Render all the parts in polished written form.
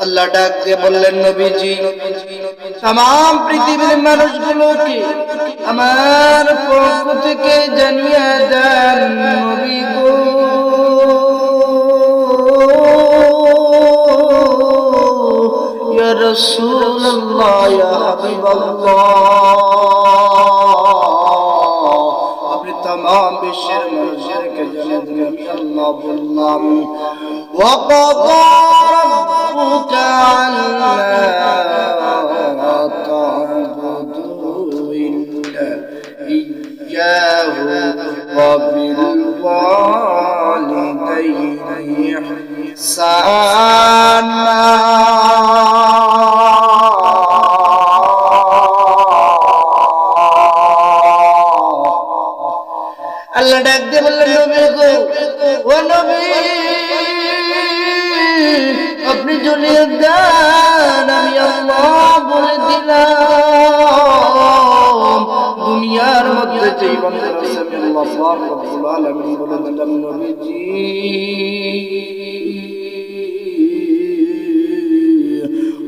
আল্লাহ ডাক দিয়ে বললেন, নবীজি तमाम পৃথিবীর মানুষগুলোকে আমার পক্ষ থেকে জানিয়ে দেন, নবী গো ইয়া রাসূলুল্লাহ ইয়া হাবিবাল্লাহ, আপনি तमाम বিশ্বের মানুষদেরকে জানিয়ে দিন আমি আল্লাহ বললাম, ওয়াকাদা রাব্বুকা আল্লা وبالوالدين إحسانا আল্লাহ ডাক দিয়ে বললেন, নবী গো ও নবী আপনি জানিয়ে দেন আমি আল্লাহ বলে দিলাম দুনিয়ার মধ্যে যেই বান্দা আছে আমি আল্লাহ পাক রব্বুল আলামিন বলে দিলাম, নবীজি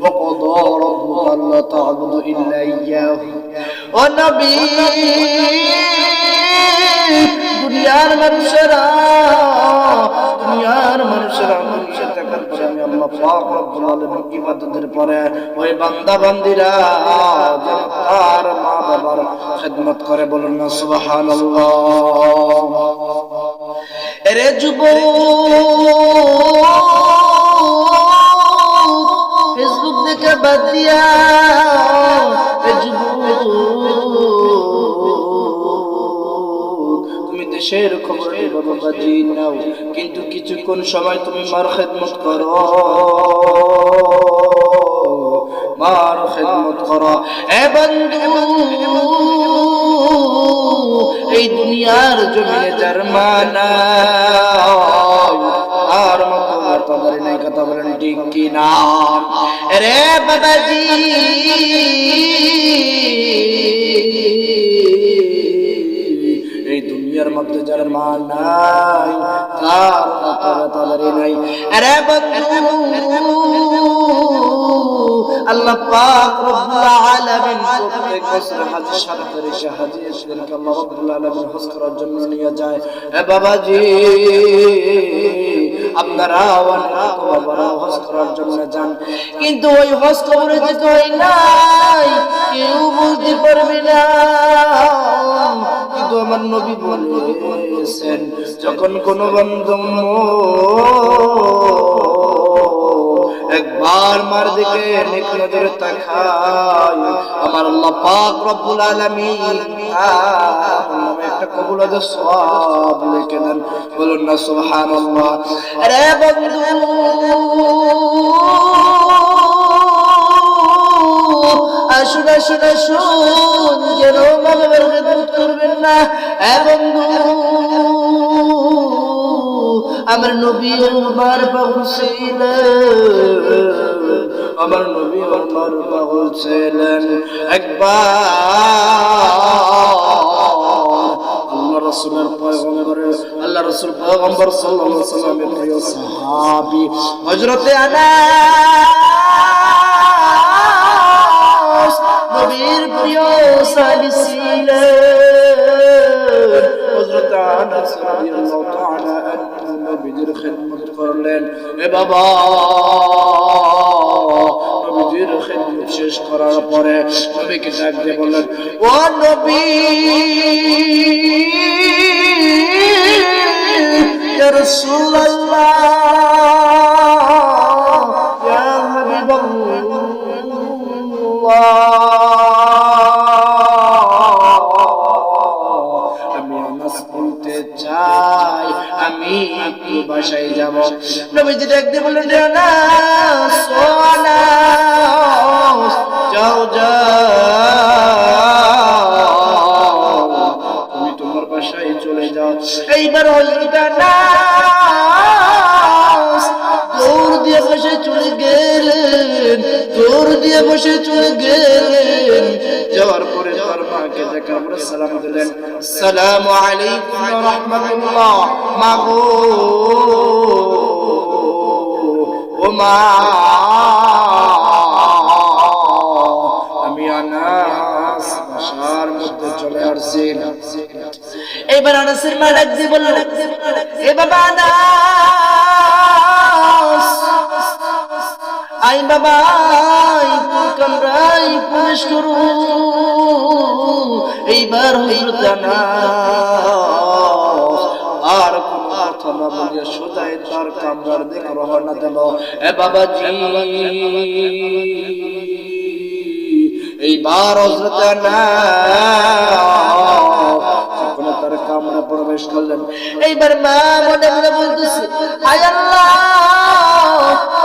وقضى ربك ألا تعبدوا إلا إياه ও নবী দুনিয়ার মানুষেরা মানুষের দেখার পরে আমি আল্লাহ পাক রব্বুল আলামিন ইবাদতের পরে ওই বান্দা বান্দীরা যেন তার মা বাবার খিদমত করে, বলুন না সুবহানাল্লাহ। এরে যুবক ফেসবুক দেখে বাদ দিয়া, তুমি দেশের খবর বাবাজি নাও, কিন্তু কিছুক্ষণ সময় তুমি মার খেদমত করো, মার খেদমত করো। এ বন্ধু এই দুনিয়ার জমিনে যার মা নাই আর মতো তাদের নাই, কথা বলেন ঠিক কি না? রে বাবাজি এই দুনিয়ার মধ্যে যার মা নাই তার মতো তাদের নাই। রে বন্ধু আল্লাহ পাক রব্বুল আলামিন প্রত্যেক বছর হজ শারফের হাজিদেরকে আল্লাহ রব্বুল আলামিন হজ করার জন্য নিয়ে যায়। এ বাবাজি আপনারা অনেক বাবারা হজ করার জন্য যান, কিন্তু ওই হজ কবরে যেতে হয় নাই, কেউ বুঝতে পারবে না। কিন্তু আমার নবী বলেছেন যখন কোন বান্দা একবার মার দিকে নেক নজরে তাকায়, আমার আল্লাহ পাক রব্বুল আলামিন একটা কবুল আজ সওয়াব লিখে দেন, বলুন না সুবহানাল্লাহ। আরে বন্ধু আসুন আসুন আসুন, যেন মা বাবার খেদমত করবেন না। এ বন্ধু আমার নবী ওমর পাগল ছিলেন, আমার নবী ওমর পাগল ছিলেন। একবার আল্লাহ রাসূলের পয়গম্বর সাল্লাল্লাহু আলাইহি ওয়াসাল্লামের প্রিয় সাহাবী হযরতে আনাস নবীর প্রিয় সাহাবী ছিলেন। হযরতে আনাস রাদিয়াল্লাহু তাআলা আনহু নবীর খিদমত করলেন। এ বাবা নবীর খিদমত শেষ করার পরে নবীকে ডাক দিয়ে বললেন, ও নবী ইয়া রাসূলুল্লাহ ইয়া হাবিবাল্লাহ, আমি আনাস বলতে চাই আমি একটু বাসায় যাব। নবীজি ডাক দিয়ে বললেন, আনাস ও আনাস যাও যাও, তুমি তোমার বাসায় চলে যাও। এইবার হযরত আনাস দৌড় দিয়ে বসে চলে গেলেন, দৌড় দিয়ে বসে চলে গেলেন। যাওয়ার পরে তার মাকে দেখা করে সালাম দিলেন, আসসালামু আলাইকুম ওয়া রাহমাতুল্লাহ। মা গো ও মা আসছে। এইবার আনাসের মা ডাক দিয়ে বলল, এ বাবা আনাস, আই বাবা তোর কামরায় প্রবেশ করু। এইবার হযরত আনাস আর কোন কথা না বলিয়া সোজাই তার কামরার দিকে রওনা দিল। এ বাবাজি, এইবার হযরত আনাস যখন তার কামরা প্রবেশ করলেন, এইবার মা মনে মনে বলতেছে, হায় আল্লাহ,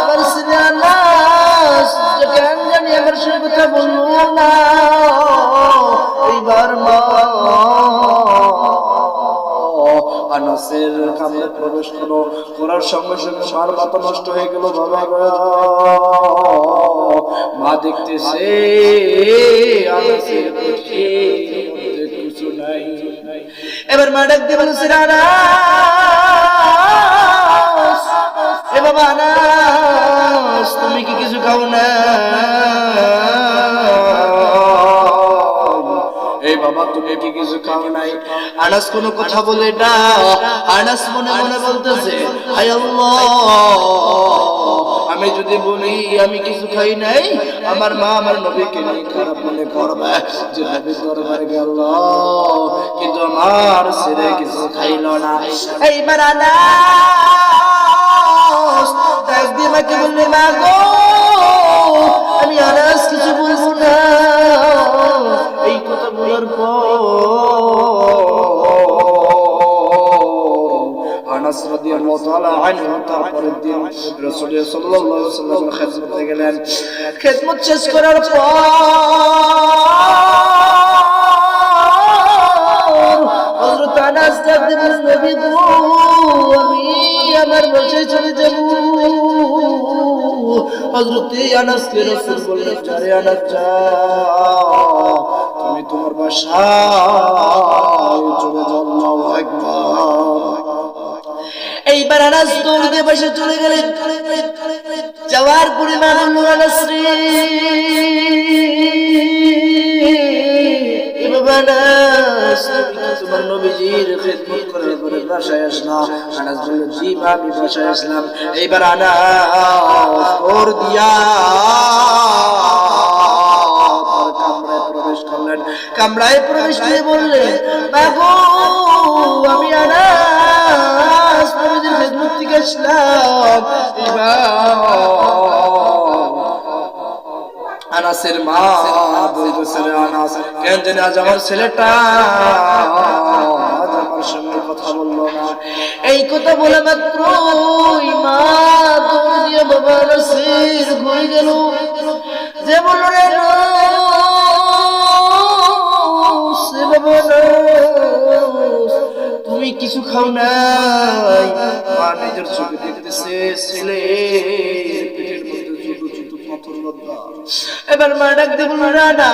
আমার ছেলে আনাস কেন জানি আমার সঙ্গে কথা বললো না। এইবার মা আনাসের কামরায় প্রবেশ করার সঙ্গে সঙ্গে মার মাথা নষ্ট হয়ে গেল। বাবা মা দেখতেছে আনাসের পেটে কিছু নাই। এবার মা ডাক দিয়ে বলছে, আনাস, এ বাবা আনাস, তুমি কি কিছু খাও না? এই বাবা তুমি কি কিছু খাও নাই? আনাস কোনো কথা বলে না। আনাস মনে মনে বলতেছে, হায় আল্লাহ, আমি যদি বলি আমি কিছু খাই নাই, আমার মা আমার নবীকে নিয়ে খারাপ মনে করবে যে নবীর দরবারে গেল, কিন্তু আমার ছেলে কিছু খাইল না। এইবার আনাস ডাক দিয়ে মাকে বললে, মা গো, আমি আনাস কিছু বলবো না। এই কথা বলার আনাস রাদিয়াল্লাহু তাআলা আনহু তারপরের দিন রাসূল সাল্লাল্লাহু আলাইহি ওয়াসাল্লামের খিদমতে গেলেন। খিদমত শেষ করার পর হযরত আনাস বললেন, নবী গো, আমি আমার বাসায় চলে যাব। হযরত আনাসকে রাসূল বললেন, আরে আনাস যাও, তুমি তোমার বাসায় চলে যাও। আল্লাহু আকবার। এইবার আনাস দৌড় দিয়ে বাসায় চলে গেলেন। যাওয়ার পরে মা বলল, আনাস রে, বাবা আনাস, তোমার নবীজির খিদমত করার পরে বাসায় আসলা? আনাস বলল, জি মা, আমি বাসায় আসলাম। এইবার আনাস দৌড় দিয়া কামরায় প্রবেশ করে বললেন, মা গো, আমি আনাস নবীজির খিদমত থেকে আসলাম। আনাসের মা বলতেছে, আনাস, কেন জানি আজ আমার ছেলেটা আজ আমার সঙ্গে কথা বললো না। এই কথা বলে মাত্র মা দৌড় দিয়ে বাবা আনাসের ঘুরে গেল, যে বলল, রে তুমি কিছু খাও নাই? মা নিজের চোখে দেখতেছে ছেলে পেটের মধ্যে ছোট ছোট পাথর বাঁধা। এবার মা ডাক দিয়ে বলল, না,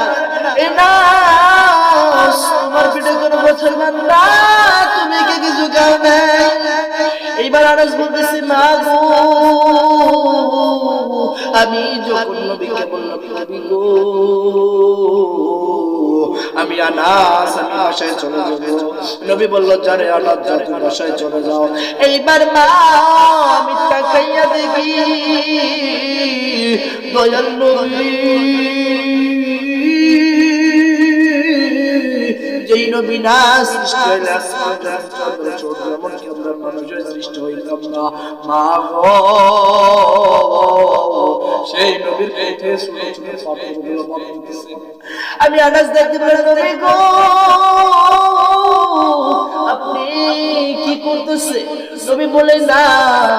তোমার পেটে কোনো পাথর বাঁধা, তুমি কি কিছু খাও নাই? এইবার আনাস বলতেছে, মা গো, আমি যখন নবীকে বললাম, নবী গো, আমি আনাস, আমি বাসায় চলে যাব। নবী বলল, যারে আনাস, যা, তুমি বাসায় চলে যাও। এইবার মা আমি তাকাইয়া দেখি দয়াল নবী, যেই নবী না সৃষ্টি হইলে আমরা মানুষের সৃষ্টি হইতাম না। মা গো, সেই নবীর পেটে ছোট ছোট পাথরগুলো বাঁধতেছে। আমি আনাস দেখতে পেলাম, নবী গো, আপনি কি করতেছে? নবী বলে, না,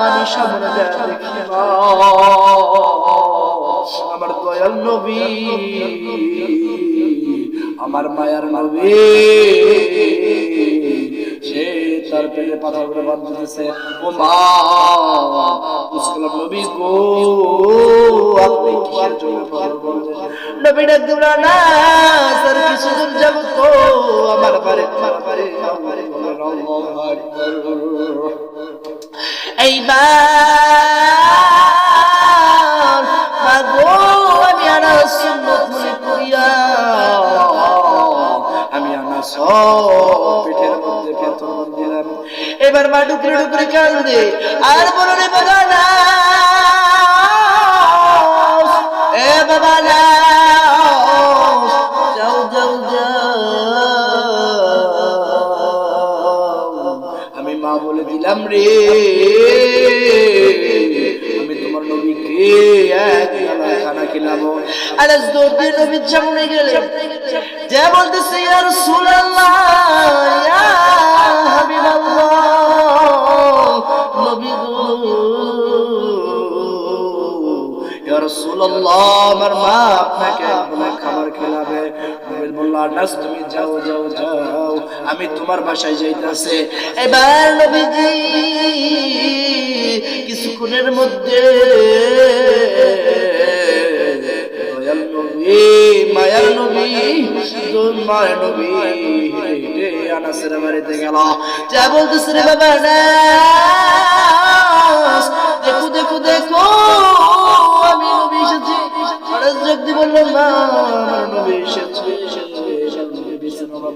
আমি সামনে দেখি না, আমার দয়াল নবী, আমার মায়ার নবী, সে তার পেটে পাথরগুলো বাঁধতেছে। ও মা, বুঝলাম, নবী গো, আপনি কিসের জন্য পাথর বাঁধতেছেন? নবী ডাক দিল, না স্যার, কিছুদিন যাব তো আমার বাড়ি। এইবার মাগো, আমি আনাস সুন্নত মনে করিয়া আমি আনাস এবার মা ডুকরে ডুকরে কান্দে আর বলো রে বাবা না, এ বাবা না, যাও যাও যাও। আমি মা বলে দিলাম রে, আমি তোমার নবীকে এক বেলা খানা খিলাবো। আনাস দৌড় দিয়ে নবীর সামনে গেলে যা বলতেছে, ইয়া রাসূলুল্লাহ, ইয়া হাবিবাল্লাহ, নবী গো, ইয়া রাসূলুল্লাহ, আমার মা আপনাকে এক বেলা খাবার খেলাবে। নবী বলল, আনাস তুমি যাও যাও যাও, আমি তোমার বাসায় যাইতাছি। এবার নবীজি কিছুক্ষণের মধ্যে মায়ার নবী মায়ের নবী আনাসের বাড়িতে গেল। যা বলতেছে, রে বাবা আনাস, দেখো দেখো দেখো, আমি নবী এসেছি। আনাস জলদি বলল, মা আমার নবী এসেছে।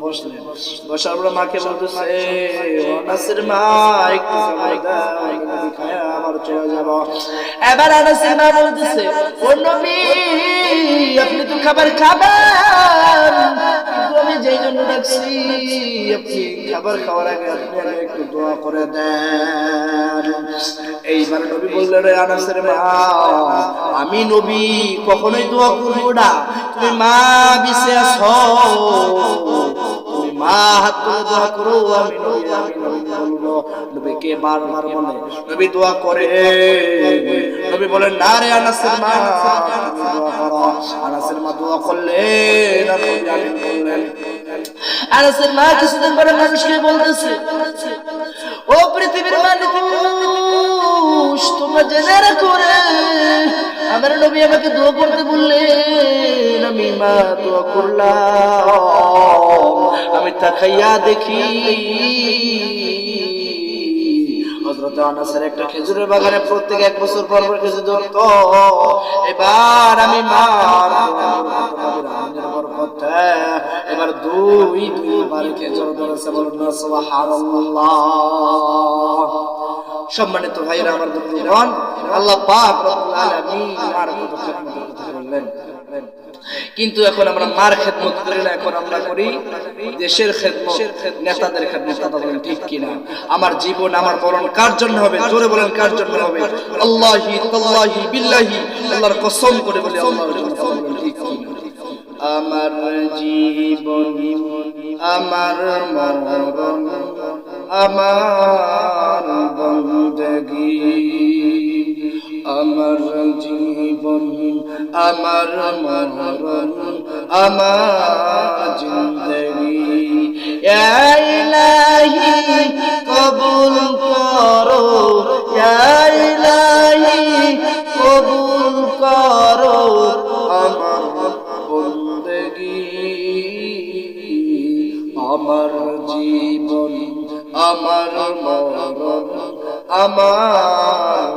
বসলেন, বসার পর মাকে বলতেছে, আনাসের মা একটু খাবার দাও, আমি খায়া আবার চলে যাব। এবার আনাসের মা বলতেছে, ও নবী, আপনি তো খাবার খাবেন, কিন্তু আমি যেই জন্য ডাকছি, আপনি খাবার খাওয়ার আগে আপনি আগে একটু দোয়া করে দেন। এইবার নবী বললেন, রে আনাসের মা, আমি নবী কখনোই দোয়া করবো না, তুমি মা বিছে আছো, মা হাত তুলে দোয়া করো, আমি নবী বলবো। নবীকে বারবার বলে, নবী দোয়া করে। নবী বলেন, না রে আনাসের মা, তুমি দোয়া করো। আনাসের মা দোয়া করলেন, আর নবী আমিন বললেন। আনাসের মা কিছুদিন পরে মানুষকে বলতেছে, ও পৃথিবীর মানুষ, তোমরা জেনে রাখো রে, আমার নবী আমাকে দোয়া করতে বললেন, আমি মা দোয়া করলাম, আমি তাকাইয়া দেখি হযরত আনাসের একটা খেজুরের বাগানে প্রত্যেক 1 বছর পর পর খেজুর ধরতো। এবার আমি মার বরকতে এবার দুইবার খেজুর ধরেছে। বলুন না সুবহানাল্লাহ। সম্মানিত ভাইরা, আমার বন্ধুগণ, আল্লাহ পাক রব্বুল আলামিন আর কত খেদমতের কথা বললেন। কিন্তু এখন আমরা মার খেদমত করি না, এখন আমরা করি দেশের খেদমত, নেতাদের খেদমত। কথা বলেন ঠিক কিনা? আমার জীবন, আমার মরণ কার জন্য হবে? জোরে বলেন, কার জন্য হবে? আল্লাহি তাল্লাহি বিল্লাহি, আল্লাহর কসম করে বলি আল্লাহর জন্য। বলেন ঠিক কিনা? আমার জীবন, আমার মরণ, আমার বন্দেগী, আমার জীবন, আমার মরণ, আমার জিন্দেগি, ইয়া ইলাহি কবুল করো, ইয়া ইলাহি কবুল করো আমার বন্দেগি, আমার জীবন, আমার মরণ, আমার